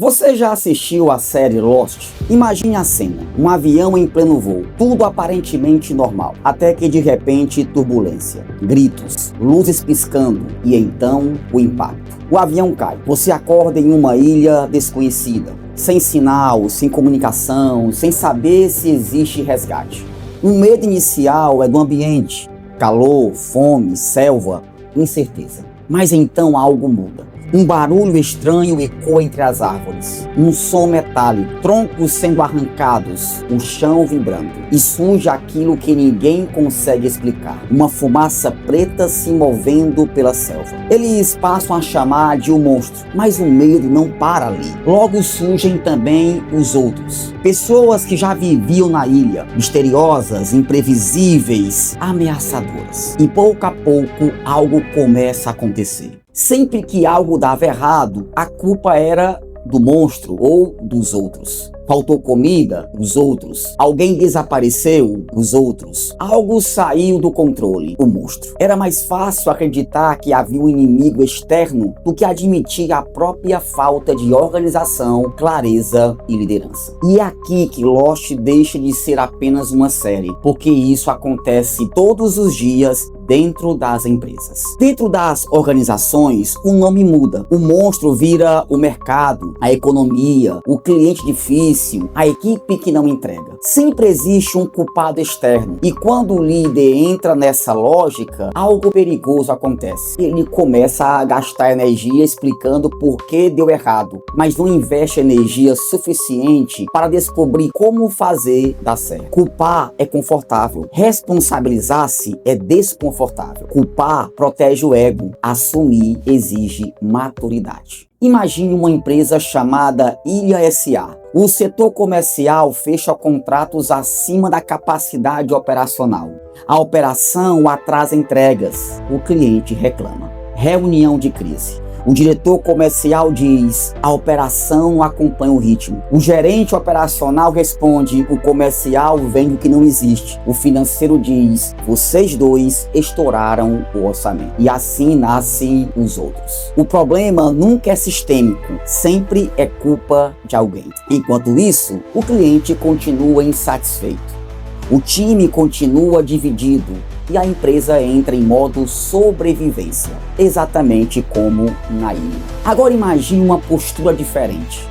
Você já assistiu a série Lost? Imagine a cena, um avião em pleno voo, tudo aparentemente normal, até que de repente turbulência, gritos, luzes piscando e então o impacto. O avião cai, você acorda em uma ilha desconhecida, sem sinal, sem comunicação, sem saber se existe resgate. O medo inicial é do ambiente, calor, fome, selva, incerteza. Mas então algo muda. Um barulho estranho ecoa entre as árvores. Um som metálico, troncos sendo arrancados, o chão vibrando. E surge aquilo que ninguém consegue explicar. Uma fumaça preta se movendo pela selva. Eles passam a chamar de um monstro, mas o medo não para ali. Logo surgem também os outros. Pessoas que já viviam na ilha, misteriosas, imprevisíveis, ameaçadoras. E pouco a pouco algo começa a acontecer. Sempre que algo dava errado, a culpa era do monstro ou dos outros. Faltou comida? Os outros. Alguém desapareceu? Os outros. Algo saiu do controle? O monstro. Era mais fácil acreditar que havia um inimigo externo do que admitir a própria falta de organização, clareza e liderança. E é aqui que Lost deixa de ser apenas uma série, porque isso acontece todos os dias dentro das empresas. Dentro das organizações, o nome muda. O monstro vira o mercado, a economia, o cliente difícil, a equipe que não entrega. Sempre existe um culpado externo. E quando o líder entra nessa lógica, algo perigoso acontece. Ele começa a gastar energia explicando por que deu errado, mas não investe energia suficiente para descobrir como fazer dar certo. Culpar é confortável. Responsabilizar-se é desconfortável. Culpar protege o ego, assumir exige maturidade. Imagine uma empresa chamada Ilha SA. O setor comercial fecha contratos acima da capacidade operacional. A operação atrasa entregas. O cliente reclama. Reunião de crise. O diretor comercial diz: a operação acompanha o ritmo. O gerente operacional responde: o comercial vende o que não existe. O financeiro diz: vocês dois estouraram o orçamento. E assim nascem os outros. O problema nunca é sistêmico, sempre é culpa de alguém. Enquanto isso, o cliente continua insatisfeito. O time continua dividido. E a empresa entra em modo sobrevivência, exatamente como na ilha. Agora imagine uma postura diferente.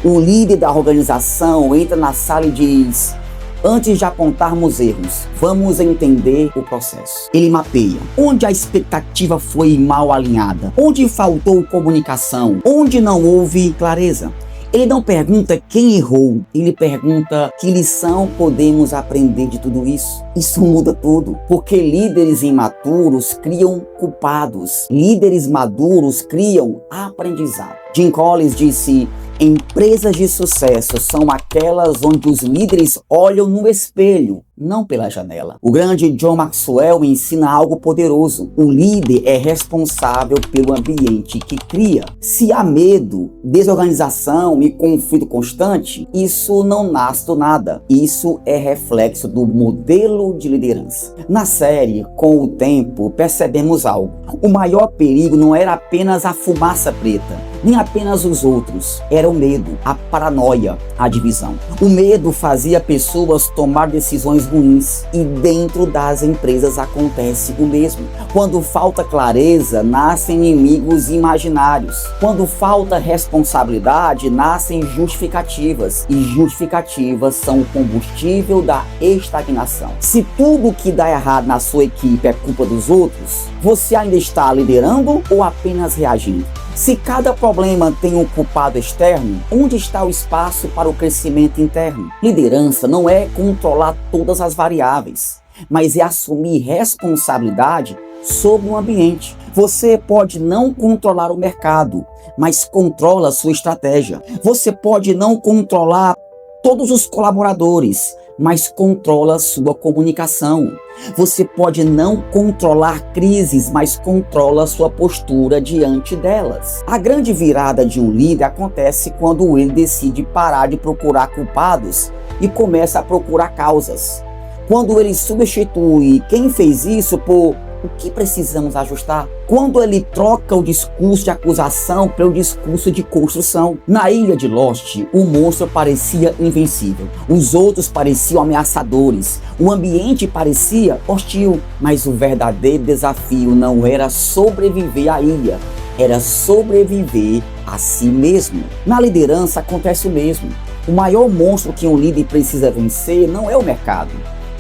O líder da organização entra na sala e diz: antes de apontarmos erros, vamos entender o processo. Ele mapeia onde a expectativa foi mal alinhada, onde faltou comunicação, onde não houve clareza. Ele não pergunta quem errou, ele pergunta que lição podemos aprender de tudo isso. Isso muda tudo, porque líderes imaturos criam culpados, líderes maduros criam aprendizado. Jim Collins disse: empresas de sucesso são aquelas onde os líderes olham no espelho, não pela janela. O grande John Maxwell ensina algo poderoso. O líder é responsável pelo ambiente que cria. Se há medo, desorganização e conflito constante, isso não nasce do nada. Isso é reflexo do modelo de liderança. Na série, com o tempo, percebemos algo. O maior perigo não era apenas a fumaça preta, nem apenas os outros. Era o medo, a paranoia, a divisão. O medo fazia pessoas tomar decisões ruins, e dentro das empresas acontece o mesmo. Quando falta clareza, nascem inimigos imaginários. Quando falta responsabilidade, nascem justificativas, e justificativas são o combustível da estagnação. Se tudo que dá errado na sua equipe é culpa dos outros, você ainda está liderando ou apenas reagindo? Se cada problema tem um culpado externo, onde está o espaço para o crescimento interno? Liderança não é controlar todas as variáveis, mas é assumir responsabilidade sobre o ambiente. Você pode não controlar o mercado, mas controla a sua estratégia. Você pode não controlar todos os colaboradores, mas controla a sua comunicação. Você pode não controlar crises, mas controla a sua postura diante delas. A grande virada de um líder acontece quando ele decide parar de procurar culpados e começa a procurar causas. Quando ele substitui quem fez isso por O que precisamos ajustar? Quando ele troca o discurso de acusação pelo discurso de construção. Na ilha de Lost, o monstro parecia invencível. Os outros pareciam ameaçadores. O ambiente parecia hostil. Mas o verdadeiro desafio não era sobreviver à ilha. Era sobreviver a si mesmo. Na liderança acontece o mesmo. O maior monstro que um líder precisa vencer não é o mercado,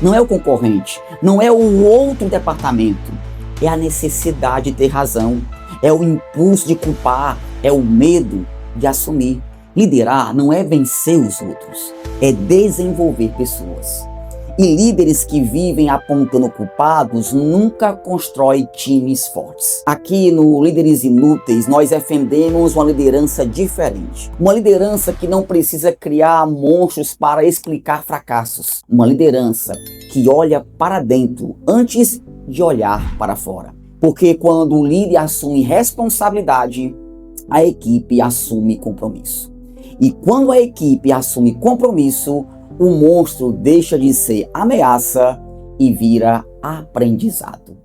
não é o concorrente, não é o outro departamento. É a necessidade de ter razão, é o impulso de culpar, é o medo de assumir. Liderar não é vencer os outros, é desenvolver pessoas. E líderes que vivem apontando culpados nunca constroem times fortes. Aqui no Líderes Inúteis, nós defendemos uma liderança diferente. Uma liderança que não precisa criar monstros para explicar fracassos. Uma liderança que olha para dentro antes de olhar para fora. Porque quando o líder assume responsabilidade, a equipe assume compromisso. E quando a equipe assume compromisso, o monstro deixa de ser ameaça e vira aprendizado.